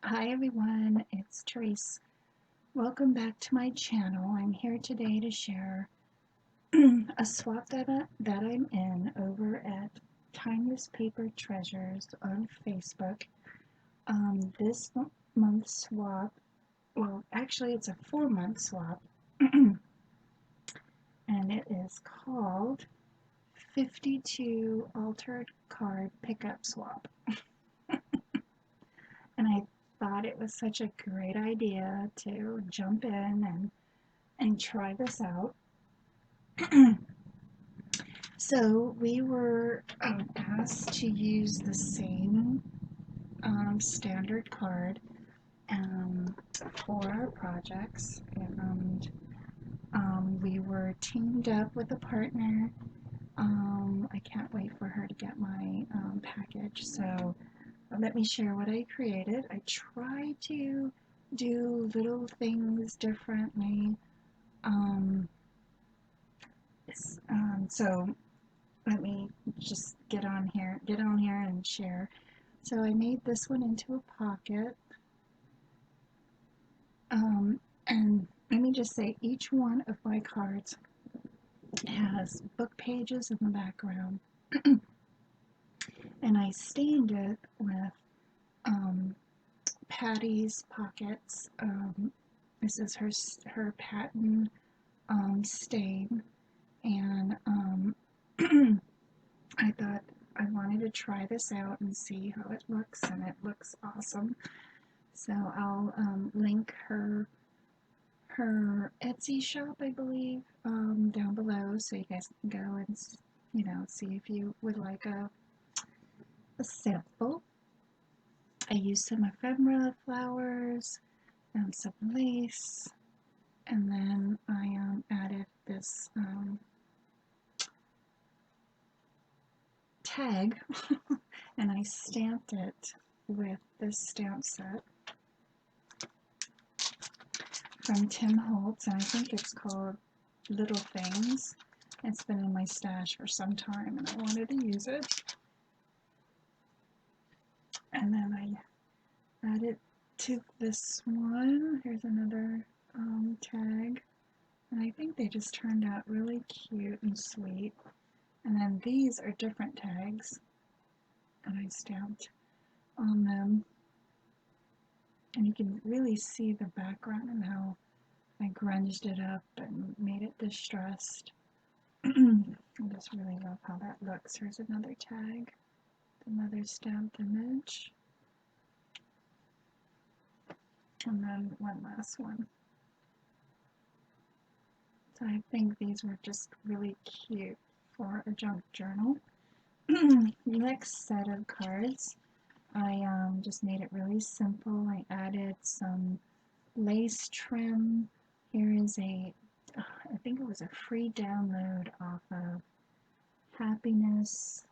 Hi everyone, it's Tereese. Welcome back to my channel. I'm here today to share a swap that I'm in over at Timeless Paper Treasures on Facebook. This month's swap, well actually it's a 4-month swap, and it is called 52 Altered Card Pickup Swap. And I thought it was such a great idea to jump in and try this out. So we were asked to use the same standard card um, for our projects, and we were teamed up with a partner. I can't wait for her to get my package, so let me share what I created. I try to do little things differently. Um, so let me just get on here and share. So I made this one into a pocket, and let me just say each one of my cards has book pages in the background, and I stained it with Patty's Pockets. This is her patent stain, and I thought I wanted to try this out and see how it looks, and it looks awesome. So I'll link her Etsy shop, I believe, down below, so you guys can go and see if you would like a sample. I used some ephemera flowers and some lace, and then I added this tag and I stamped it with this stamp set from Tim Holtz, and I think it's called Little Things. It's been in my stash for some time and I wanted to use it. And then I added to this one. Here's another tag, and I think they just turned out really cute and sweet. And then these are different tags, and I stamped on them, and you can really see the background and how I grunged it up and made it distressed. I just really love how that looks. Here's another tag, another stamped image, and then one last one. So I think these were just really cute for a junk journal. Next set of cards, I just made it really simple. I added some lace trim. Here is I think it was a free download off of Happiness.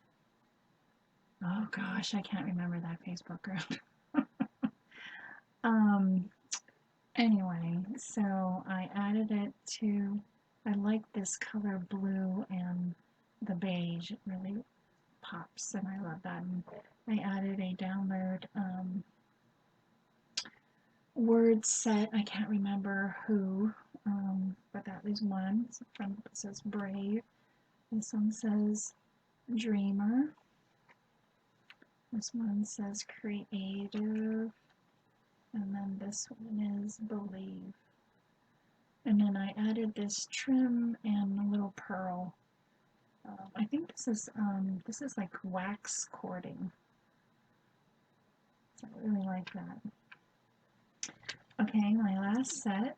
Oh gosh, I can't remember that Facebook group. um, anyway, so I added it to, I like this color blue and the beige. It really pops, and I love that. And I added a download word set. I can't remember who, but that was one. It says brave. This one says dreamer. This one says creative. And then this one is believe. And then I added this trim and a little pearl. I think this is like wax cording. So I really like that. Okay, my last set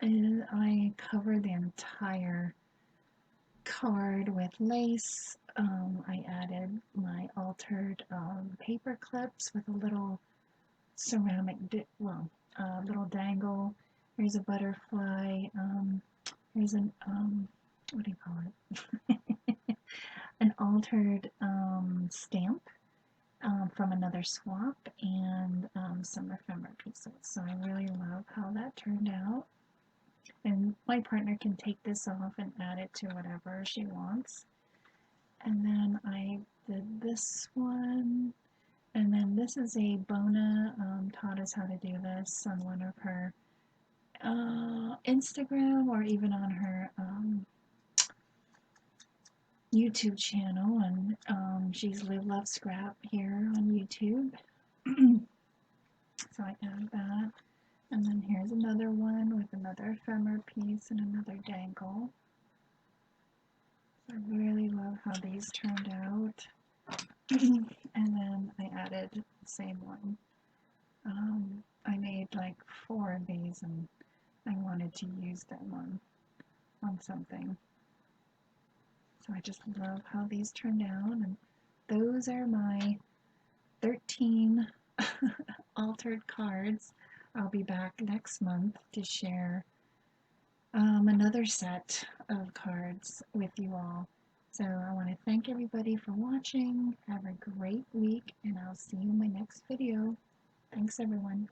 is I covered the entire card with lace. I added my altered paper clips with a little ceramic, little dangle. Here's a butterfly. Here's an, what do you call it? An altered stamp from another swap, and some ephemera pieces. So I really love how that turned out. And my partner can take this off and add it to whatever she wants. And then I did this one, And then this is a Bona taught us how to do this on one of her Instagram or even on her YouTube channel, and she's Live Love Scrap here on YouTube. So I added that. And then here's another one with another ephemera piece and another dangle. I really love how these turned out. And then I added the same one. I made like 4 of these and I wanted to use them on something. So I just love how these turned out, and those are my 13 altered cards. I'll be back next month to share another set of cards with you all. So I want to thank everybody for watching. Have a great week, and I'll see you in my next video. Thanks, everyone.